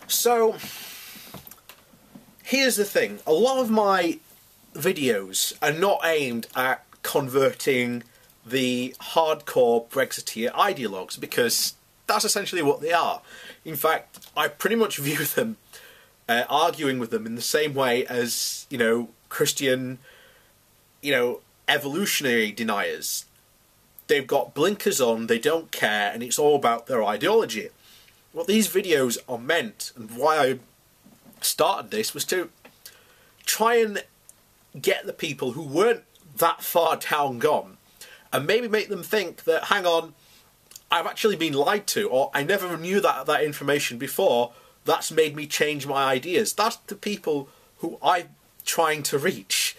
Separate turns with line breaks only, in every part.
So, here's the thing. A lot of my videos are not aimed at converting the hardcore Brexiteer ideologues, because that's essentially what they are. In fact, I pretty much view them, arguing with them in the same way as, Christian, evolutionary deniers. They've got blinkers on, they don't care, and it's all about their ideology. What these videos are meant, and why I started this, was to try and get the people who weren't that far down gone, and maybe make them think that, hang on, I've actually been lied to, or I never knew that information before, that's made me change my ideas. That's the people who I'm trying to reach.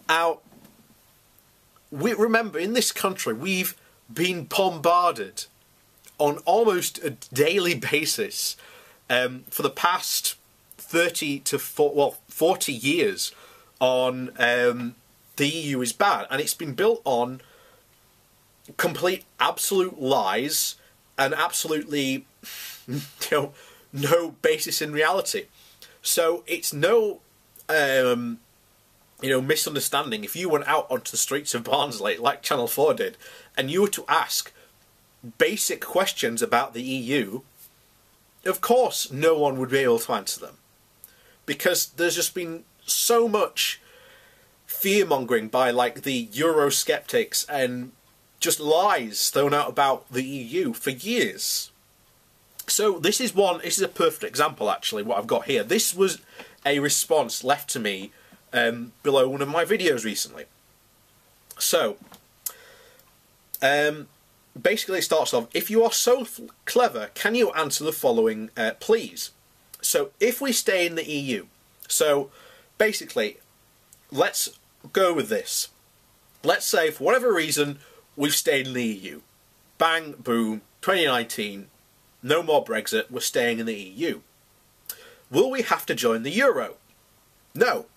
Now, remember, in this country, we've been bombarded on almost a daily basis for the past 40 years on the EU is bad, and it's been built on complete absolute lies and absolutely no basis in reality. So it's no misunderstanding if you went out onto the streets of Barnsley like Channel 4 did and you were to ask basic questions about the EU, of course no one would be able to answer them, because there's just been so much fear-mongering by the eurosceptics and just lies thrown out about the EU for years. So this is a perfect example, actually, what I've got here. This was a response left to me below one of my videos recently. So, basically it starts off, if you are so clever, can you answer the following, please? So, if we stay in the EU, so basically, let's go with this. Let's say, for whatever reason, we've stayed in the EU. Bang, boom, 2019, no more Brexit, we're staying in the EU. Will we have to join the euro? No.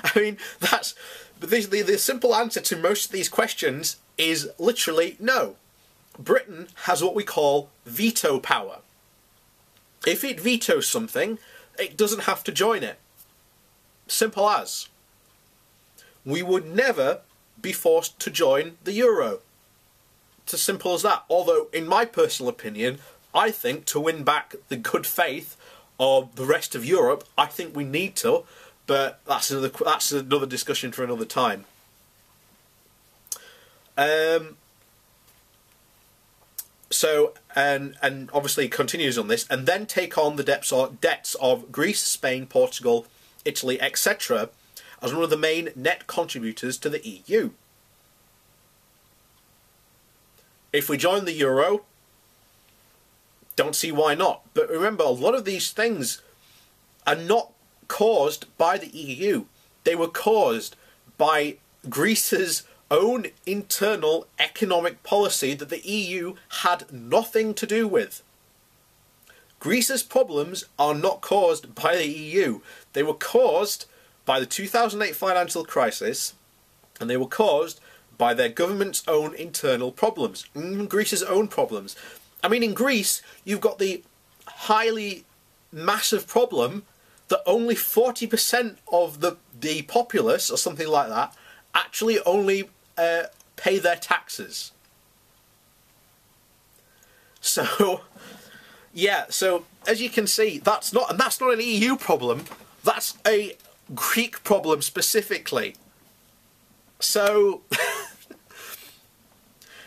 I mean, the simple answer to most of these questions is literally no. Britain has what we call veto power. If it vetoes something, it doesn't have to join it. Simple as. We would never be forced to join the euro. It's as simple as that. Although, in my personal opinion, I think to win back the good faith of the rest of Europe, I think we need to, but that's another discussion for another time. So, and obviously it continues on this, and then take on the debts of Greece, Spain, Portugal, Italy, etc., as one of the main net contributors to the EU. If we join the euro, don't see why not. But remember, a lot of these things are not caused by the EU. They were caused by Greece's own internal economic policy that the EU had nothing to do with. Greece's problems are not caused by the EU. They were caused by the 2008 financial crisis, and they were caused by their government's own internal problems, Greece's own problems. I mean, in Greece, you've got the highly massive problem that only 40% of the populace, or something like that, actually only pay their taxes. So, yeah, so as you can see, that's not an EU problem, that's a Greek problem specifically. So,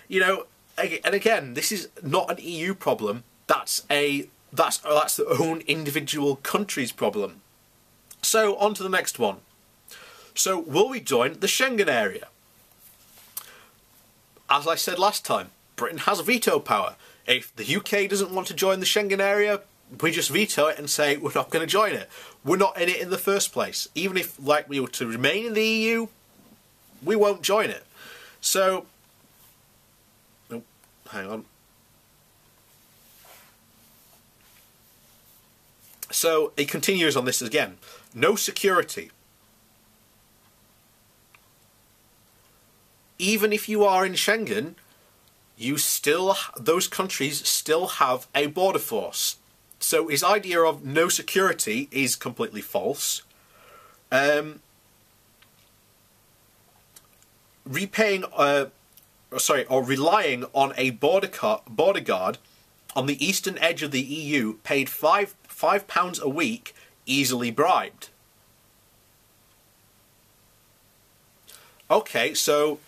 and again, this is not an EU problem. That's the own individual country's problem. So on to the next one. So will we join the Schengen area? As I said last time, Britain has veto power. If the UK doesn't want to join the Schengen area, we just veto it and say we're not going to join it. We're not in it in the first place. Even if we were to remain in the EU, we won't join it. So, oh, hang on. So it continues on this again. No security. Even if you are in Schengen, those countries still have a border force. So his idea of no security is completely false. Relying on a border guard on the eastern edge of the EU paid £5 a week, easily bribed. Okay, so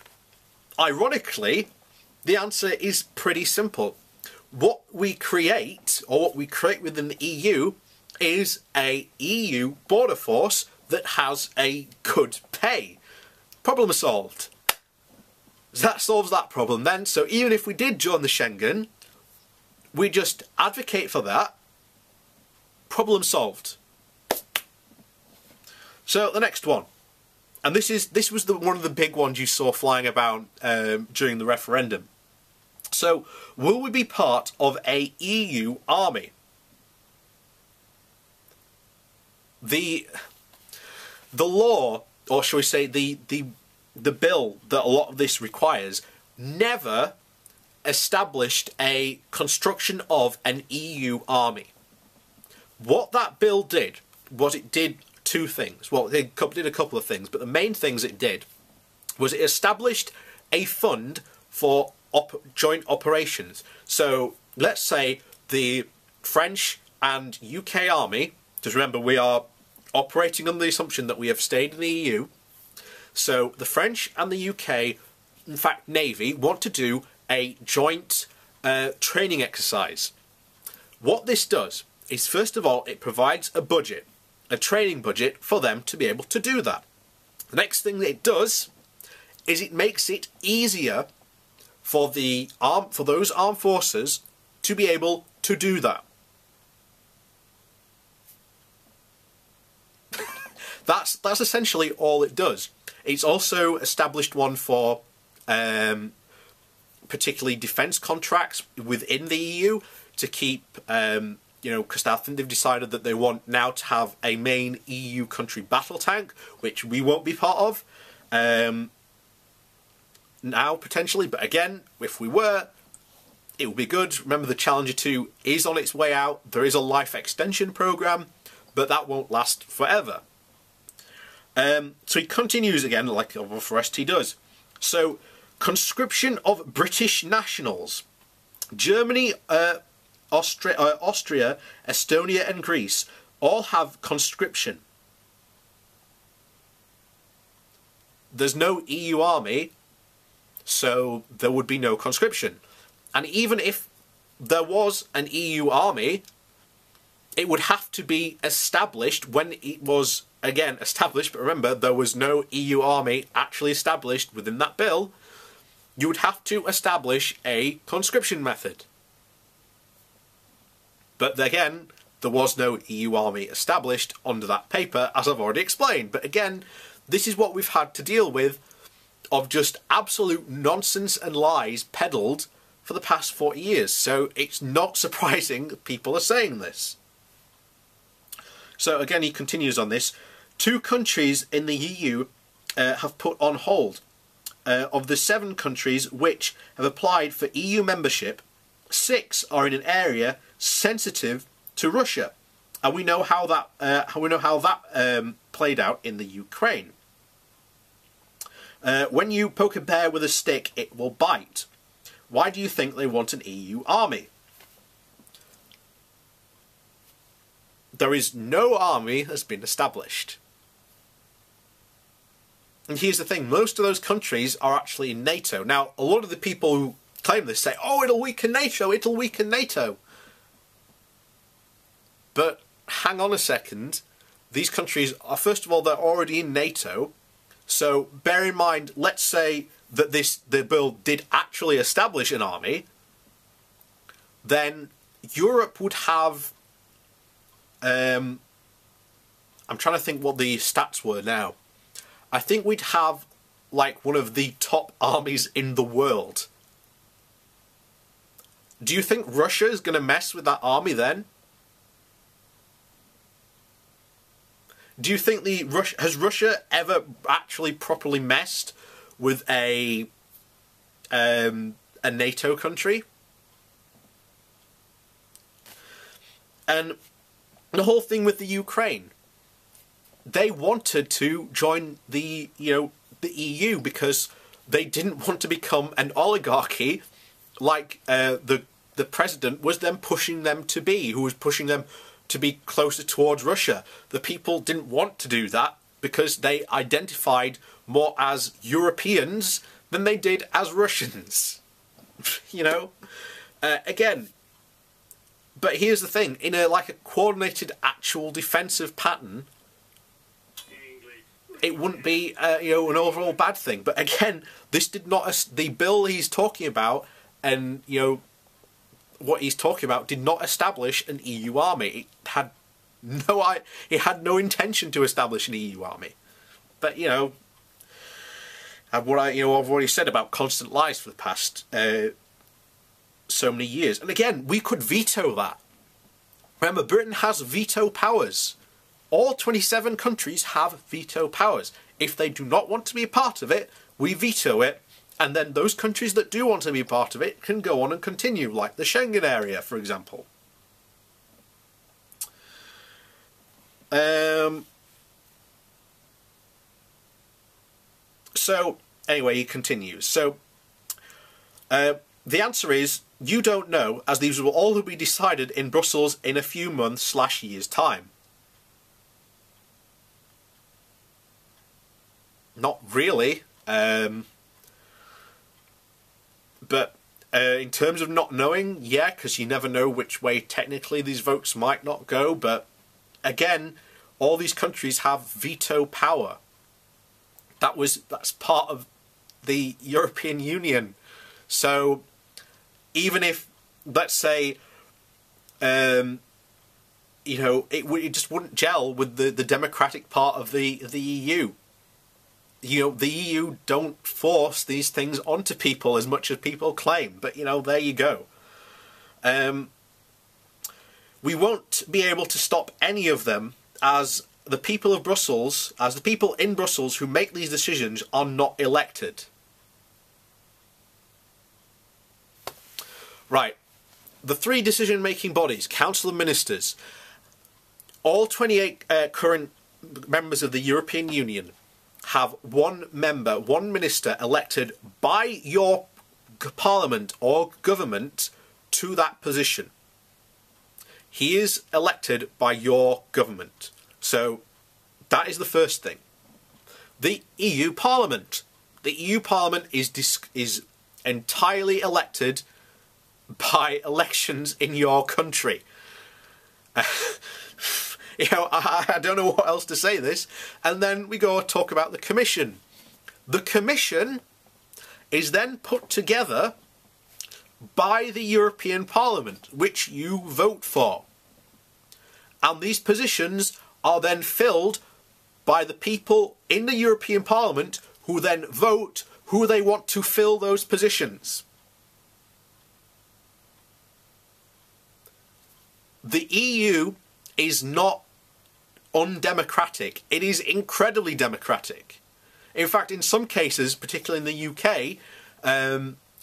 ironically, the answer is pretty simple. What we create within the EU is a EU border force that has a good pay. Problem solved. That solves that problem then. So even if we did join the Schengen, we just advocate for that. Problem solved. So the next one. And this was one of the big ones you saw flying about during the referendum. So, will we be part of a EU army? The law, or shall we say the bill that a lot of this requires, never established a construction of an EU army. What that bill did was it did two things. Well, it did a couple of things, but the main things it did was it established a fund for joint operations. So let's say the French and UK army, just remember we are operating on the assumption that we have stayed in the EU, so the French and the UK, in fact Navy, want to do a joint training exercise. What this does is, first of all, it provides a budget, a training budget for them to be able to do that. The next thing that it does is it makes it easier for those armed forces to be able to do that. That's essentially all it does. It's also established one for particularly defence contracts within the EU to keep, because I think they've decided that they want now to have a main EU country battle tank, which we won't be part of. Now, potentially, but again, if we were, it would be good. Remember, the Challenger 2 is on its way out. There is a life extension programme, but that won't last forever. So he continues again, like the rest he does. So, conscription of British nationals. Germany, Austria, Estonia and Greece all have conscription. There's no EU army, so there would be no conscription. And even if there was an EU army, it would have to be established when it was, again, established, but remember, there was no EU army actually established within that bill. You would have to establish a conscription method. But again, there was no EU army established under that paper, as I've already explained. But again, this is what we've had to deal with, of just absolute nonsense and lies peddled for the past 40 years. So it's not surprising that people are saying this. So again, he continues on this. 2 countries in the EU have put on hold. Of the 7 countries which have applied for EU membership, 6 are in an area sensitive to Russia, and we know how that played out in the Ukraine. When you poke a bear with a stick, it will bite. Why do you think they want an EU army? There is no army that's been established. And here's the thing, most of those countries are actually in NATO. Now, a lot of the people who claim this say, oh, it'll weaken NATO, it'll weaken NATO. But hang on a second, these countries are, first of all, they're already in NATO. So bear in mind, let's say that the bill did actually establish an army, then Europe would have, I'm trying to think what the stats were now. I think we'd have like one of the top armies in the world. Do you think Russia is going to mess with that army then? Do you think has Russia ever actually properly messed with a a NATO country. And the whole thing with the Ukraine, they wanted to join the EU because they didn't want to become an oligarchy like the president was then pushing them to be, who was pushing them to be closer towards Russia. The people didn't want to do that because they identified more as Europeans than they did as Russians. Again. But here's the thing: in a coordinated, actual defensive pattern, it wouldn't be an overall bad thing. But again, this did not. The bill he's talking about, and what he's talking about, did not establish an EU army. It had no intention to establish an EU army. But I've already said about constant lies for the past so many years. And again, we could veto that. Remember, Britain has veto powers. All 27 countries have veto powers. If they do not want to be a part of it, we veto it. And then those countries that do want to be a part of it can go on and continue, like the Schengen area, for example. So, anyway, he continues. So, the answer is, you don't know, as these will all be decided in Brussels in a few months/years' time. Not really. But in terms of not knowing, yeah, because you never know which way technically these votes might not go. But again, all these countries have veto power. That's part of the European Union. So even if, let's say, it just wouldn't gel with the democratic part of the EU. The EU don't force these things onto people as much as people claim. But, there you go. We won't be able to stop any of them as the people of Brussels, as the people in Brussels who make these decisions are not elected. Right. The three decision-making bodies, Council of Ministers, all 28 current members of the European Union have one member, one minister elected by your parliament or government to that position. He is elected by your government. So that is the first thing. The EU Parliament. The EU Parliament is entirely elected by elections in your country. I don't know what else to say this. And then we go talk about the Commission. The Commission is then put together by the European Parliament, which you vote for. And these positions are then filled by the people in the European Parliament who then vote who they want to fill those positions. The EU is not undemocratic. It is incredibly democratic. In fact, in some cases, particularly in the UK,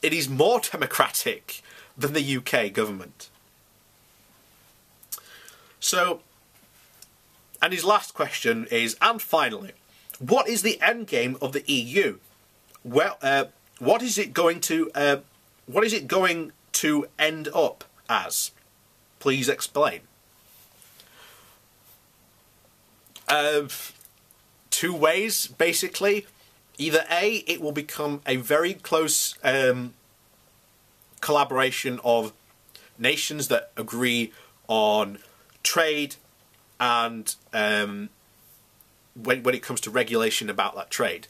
it is more democratic than the UK government. So, and his last question is, and finally, what is the end game of the EU? Well, what is it going to end up as? Please explain. Two ways, basically. Either A, it will become a very close collaboration of nations that agree on trade and when it comes to regulation about that trade.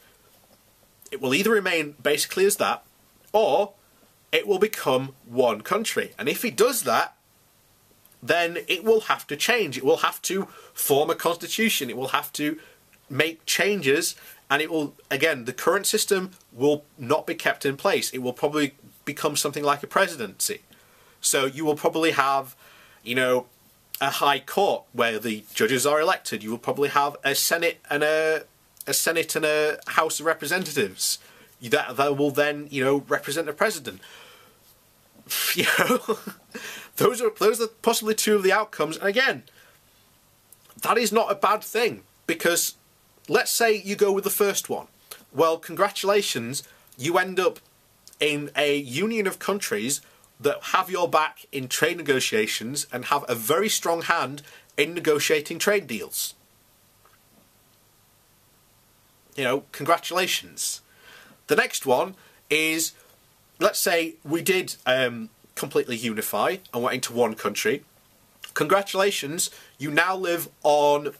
It will either remain basically as that, or it will become one country. And if it does that, then it will have to change. It will have to form a constitution. It will have to make changes, and it will, again, the current system will not be kept in place. It will probably become something like a presidency. So you will probably have, a high court where the judges are elected. You will probably have a Senate and a House of Representatives that will then, represent the president. you know, those are possibly two of the outcomes. And again, that is not a bad thing, because let's say you go with the first one. Well, congratulations, you end up in a union of countries that have your back in trade negotiations and have a very strong hand in negotiating trade deals. You know, congratulations. The next one is, let's say we did completely unify and went into one country. Congratulations, you now live on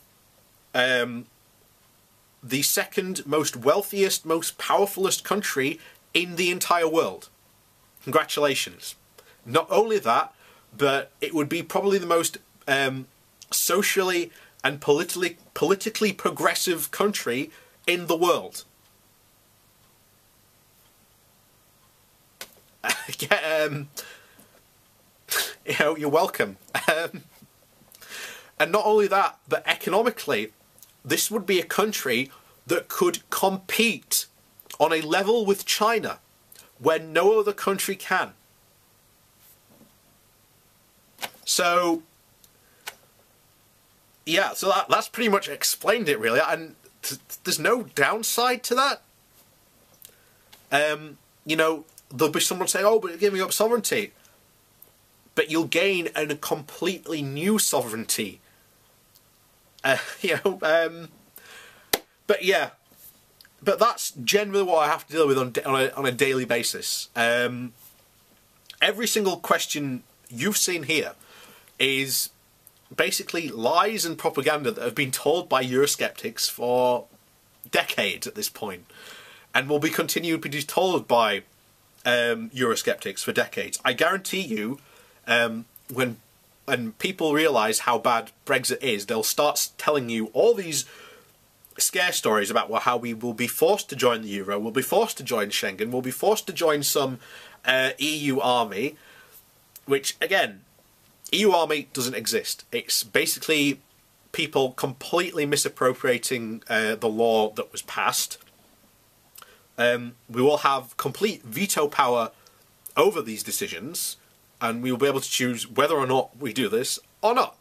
the second most wealthiest, most powerfulest country in the entire world. Congratulations. Not only that, but it would be probably the most socially and politically progressive country in the world. You know, you're welcome. And not only that, but economically, this would be a country that could compete on a level with China where no other country can. So, yeah, so that's pretty much explained it, really. And there's no downside to that. You know, there'll be someone saying, oh, but you're giving up sovereignty. But you'll gain a completely new sovereignty. You know, but yeah, but that's generally what I have to deal with on a daily basis. Every single question you've seen here is basically lies and propaganda that have been told by eurosceptics for decades at this point, and will be continued to be told by eurosceptics for decades. I guarantee you, when people realise how bad Brexit is, they'll start telling you all these scare stories about how we will be forced to join the euro, we'll be forced to join Schengen, we'll be forced to join some EU army, which, again, EU army doesn't exist. It's basically people completely misappropriating the law that was passed. We will have complete veto power over these decisions, and we will be able to choose whether or not we do this or not.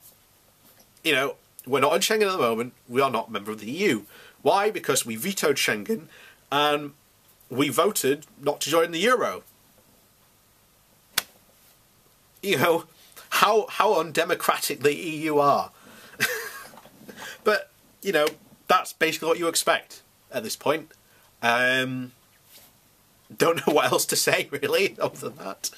You know, we're not in Schengen at the moment, we are not a member of the EU. Why? Because we vetoed Schengen, and we voted not to join the euro. You know, how undemocratic the EU are. But, you know, that's basically what you expect at this point. Don't know what else to say, really, other than that.